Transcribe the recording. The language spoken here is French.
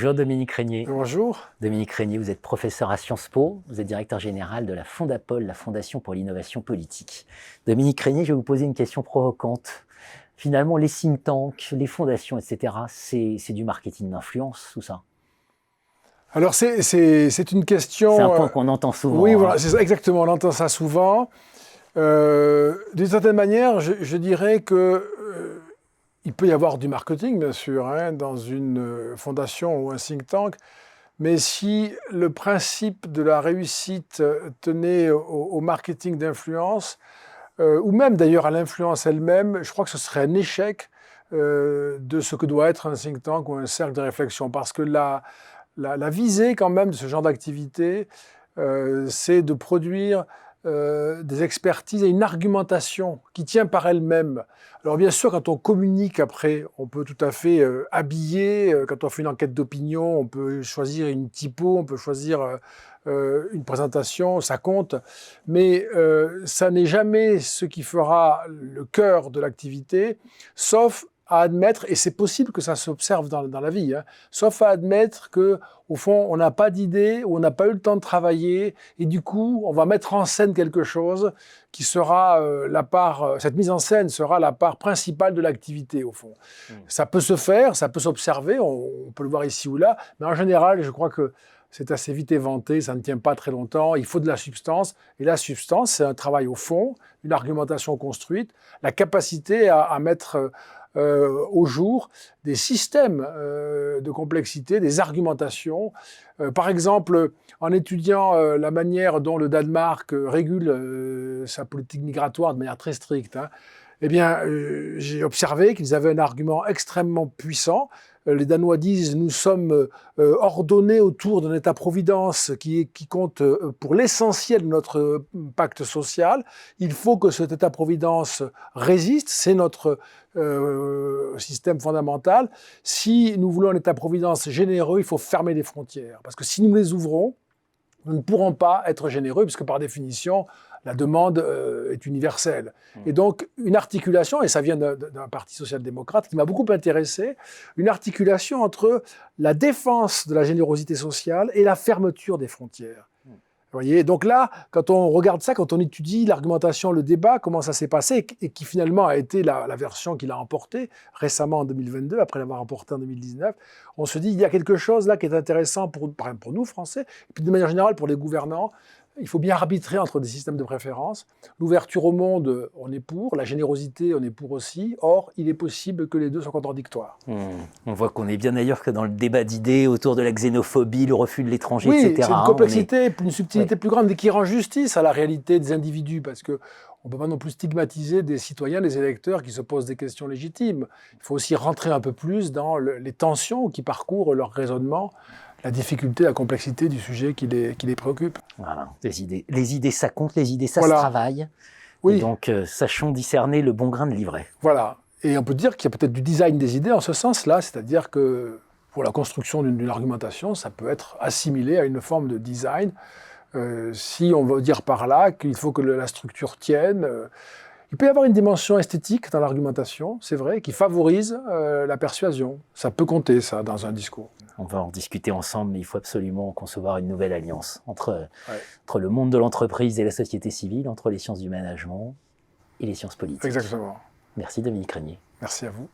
Bonjour Dominique Régnier. Bonjour. Dominique Régnier, vous êtes professeur à Sciences Po, vous êtes directeur général de la Fondapol, la Fondation pour l'innovation politique. Dominique Régnier, je vais vous poser une question provocante. Finalement, les think tanks, les fondations, etc., c'est du marketing d'influence, tout ça? Alors c'est une question... C'est un point qu'on entend souvent. Oui, voilà, c'est ça, exactement, on entend ça souvent. D'une certaine manière, je dirais que il peut y avoir du marketing, bien sûr, hein, dans une fondation ou un think tank, mais si le principe de la réussite tenait au marketing d'influence, ou même d'ailleurs à l'influence elle-même, je crois que ce serait un échec de ce que doit être un think tank ou un cercle de réflexion, parce que la visée quand même de ce genre d'activité, c'est de produire des expertises et une argumentation qui tient par elle-même. Alors bien sûr, quand on communique après, on peut tout à fait habiller, quand on fait une enquête d'opinion, on peut choisir une typo, on peut choisir une présentation, ça compte, mais ça n'est jamais ce qui fera le cœur de l'activité, sauf à admettre, et c'est possible que ça s'observe dans la vie, hein, sauf à admettre que au fond, on n'a pas d'idée, ou on n'a pas eu le temps de travailler, et du coup, on va mettre en scène quelque chose qui sera cette mise en scène sera la part principale de l'activité, au fond. Ça peut se faire, ça peut s'observer, on peut le voir ici ou là, mais en général, je crois que c'est assez vite éventé, ça ne tient pas très longtemps, il faut de la substance, et la substance, c'est un travail au fond, une argumentation construite, la capacité à mettre au jour des systèmes de complexité, des argumentations. Par exemple, en étudiant la manière dont le Danemark régule sa politique migratoire de manière très stricte, hein, eh bien, j'ai observé qu'ils avaient un argument extrêmement puissant. Les Danois disent « nous sommes ordonnés autour d'un État-providence qui compte pour l'essentiel de notre pacte social. Il faut que cet État-providence résiste, c'est notre système fondamental. Si nous voulons un État-providence généreux, il faut fermer les frontières. Parce que si nous les ouvrons, nous ne pourrons pas être généreux, puisque par définition, la demande est universelle. Et donc, une articulation, et ça vient d'un parti social-démocrate qui m'a beaucoup intéressé, une articulation entre la défense de la générosité sociale et la fermeture des frontières. Vous voyez, donc là, quand on regarde ça, quand on étudie l'argumentation, le débat, comment ça s'est passé, et qui finalement a été la version qu'il a emportée récemment en 2022, après l'avoir emportée en 2019, on se dit, il y a quelque chose là qui est intéressant pour nous, Français, et puis de manière générale pour les gouvernants. Il faut bien arbitrer entre des systèmes de préférence. L'ouverture au monde, on est pour. La générosité, on est pour aussi. Or, il est possible que les deux soient contradictoires. On voit qu'on est bien ailleurs que dans le débat d'idées autour de la xénophobie, le refus de l'étranger, oui, etc. Oui, c'est une complexité, une subtilité plus grande, mais qui rend justice à la réalité des individus, parce qu'on ne peut pas non plus stigmatiser des citoyens, des électeurs qui se posent des questions légitimes. Il faut aussi rentrer un peu plus dans les tensions qui parcourent leur raisonnement, la difficulté, la complexité du sujet qui les préoccupe. Voilà, les idées ça compte, les idées ça se travaille. Oui. Et donc, sachons discerner le bon grain de l'ivraie. Voilà. Et on peut dire qu'il y a peut-être du design des idées en ce sens-là, c'est-à-dire que pour la construction d'une argumentation, ça peut être assimilé à une forme de design. Si on veut dire par là qu'il faut que la structure tienne. Il peut y avoir une dimension esthétique dans l'argumentation, c'est vrai, qui favorise la persuasion. Ça peut compter, ça, dans un discours. On va en discuter ensemble, mais il faut absolument concevoir une nouvelle alliance entre le monde de l'entreprise et la société civile, entre les sciences du management et les sciences politiques. Exactement. Merci Dominique Régnier. Merci à vous.